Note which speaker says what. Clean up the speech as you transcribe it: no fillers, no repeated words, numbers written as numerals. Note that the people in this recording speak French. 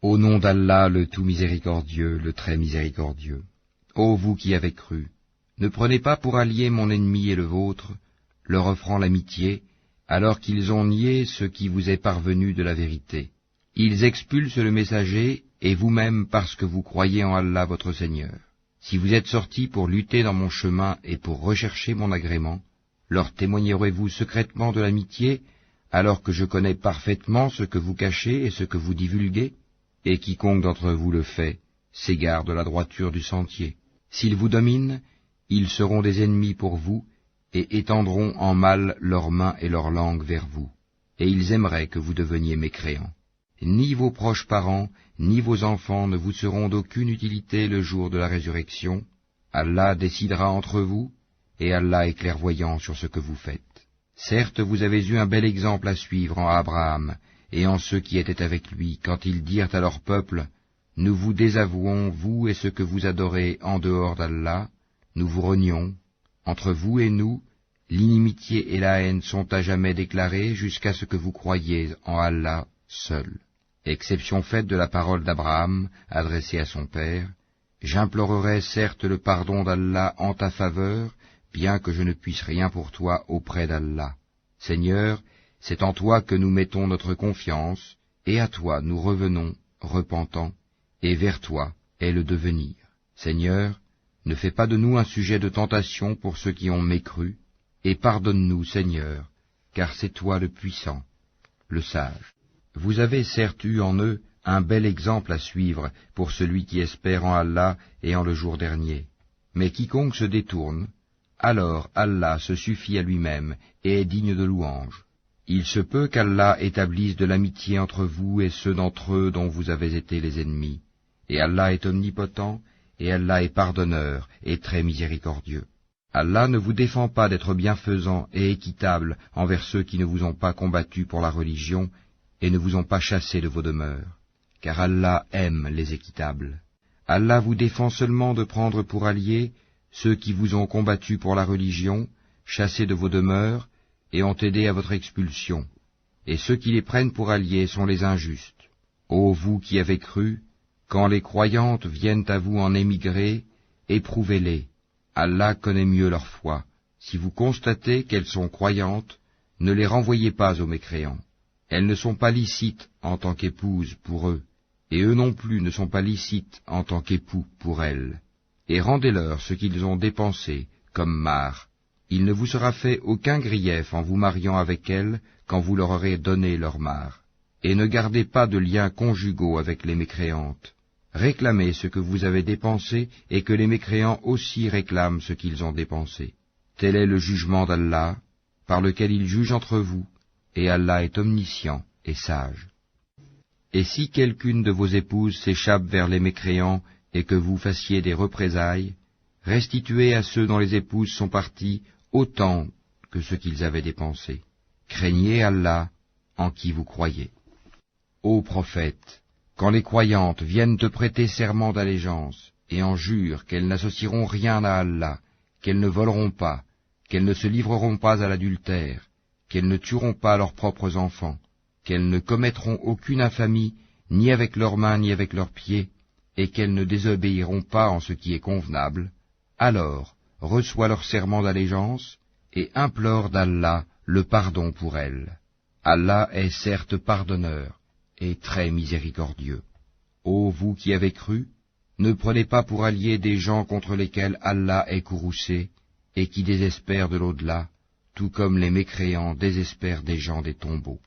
Speaker 1: Au nom d'Allah, le tout miséricordieux, le très miséricordieux. Ô vous qui avez cru, ne prenez pas pour allié mon ennemi et le vôtre, leur offrant l'amitié, alors qu'ils ont nié ce qui vous est parvenu de la vérité. Ils expulsent le messager, et vous-même parce que vous croyez en Allah votre Seigneur. Si vous êtes sortis pour lutter dans mon chemin et pour rechercher mon agrément, leur témoignerez-vous secrètement de l'amitié, alors que je connais parfaitement ce que vous cachez et ce que vous divulguez? Et quiconque d'entre vous le fait, s'égare de la droiture du sentier. S'ils vous dominent, ils seront des ennemis pour vous, et étendront en mal leurs mains et leurs langues vers vous, et ils aimeraient que vous deveniez mécréants. Ni vos proches parents, ni vos enfants ne vous seront d'aucune utilité le jour de la résurrection. Allah décidera entre vous, et Allah est clairvoyant sur ce que vous faites. Certes, vous avez eu un bel exemple à suivre en Abraham, et en ceux qui étaient avec lui, quand ils dirent à leur peuple, « Nous vous désavouons, vous et ceux que vous adorez en dehors d'Allah, nous vous renions. Entre vous et nous, l'inimitié et la haine sont à jamais déclarées jusqu'à ce que vous croyiez en Allah seul. » Exception faite de la parole d'Abraham adressée à son père, « J'implorerai certes le pardon d'Allah en ta faveur, bien que je ne puisse rien pour toi auprès d'Allah. Seigneur, c'est en toi que nous mettons notre confiance, et à toi nous revenons, repentants, et vers toi est le devenir. Seigneur, ne fais pas de nous un sujet de tentation pour ceux qui ont mécru, et pardonne-nous, Seigneur, car c'est toi le puissant, le sage. Vous avez certes eu en eux un bel exemple à suivre pour celui qui espère en Allah et en le jour dernier. Mais quiconque se détourne, alors Allah se suffit à lui-même et est digne de louange. Il se peut qu'Allah établisse de l'amitié entre vous et ceux d'entre eux dont vous avez été les ennemis. Et Allah est omnipotent, et Allah est pardonneur et très miséricordieux. Allah ne vous défend pas d'être bienfaisant et équitable envers ceux qui ne vous ont pas combattu pour la religion et ne vous ont pas chassé de vos demeures, car Allah aime les équitables. Allah vous défend seulement de prendre pour alliés ceux qui vous ont combattu pour la religion, chassés de vos demeures, et ont aidé à votre expulsion, et ceux qui les prennent pour alliés sont les injustes. Ô vous qui avez cru, quand les croyantes viennent à vous en émigrer, éprouvez-les. Allah connaît mieux leur foi. Si vous constatez qu'elles sont croyantes, ne les renvoyez pas aux mécréants. Elles ne sont pas licites en tant qu'épouses pour eux, et eux non plus ne sont pas licites en tant qu'époux pour elles. Et rendez-leur ce qu'ils ont dépensé comme marre. Il ne vous sera fait aucun grief en vous mariant avec elles quand vous leur aurez donné leur marre. Et ne gardez pas de liens conjugaux avec les mécréantes. Réclamez ce que vous avez dépensé et que les mécréants aussi réclament ce qu'ils ont dépensé. Tel est le jugement d'Allah, par lequel il juge entre vous, et Allah est omniscient et sage. Et si quelqu'une de vos épouses s'échappe vers les mécréants et que vous fassiez des représailles, restituez à ceux dont les épouses sont parties autant que ce qu'ils avaient dépensé. Craignez Allah en qui vous croyez. Ô prophète, quand les croyantes viennent te prêter serment d'allégeance et en jurent qu'elles n'associeront rien à Allah, qu'elles ne voleront pas, qu'elles ne se livreront pas à l'adultère, qu'elles ne tueront pas leurs propres enfants, qu'elles ne commettront aucune infamie ni avec leurs mains ni avec leurs pieds, et qu'elles ne désobéiront pas en ce qui est convenable, alors reçois leur serment d'allégeance et implore d'Allah le pardon pour elles. Allah est certes pardonneur et très miséricordieux. Ô vous qui avez cru, ne prenez pas pour alliés des gens contre lesquels Allah est courroucé et qui désespèrent de l'au-delà, tout comme les mécréants désespèrent des gens des tombeaux.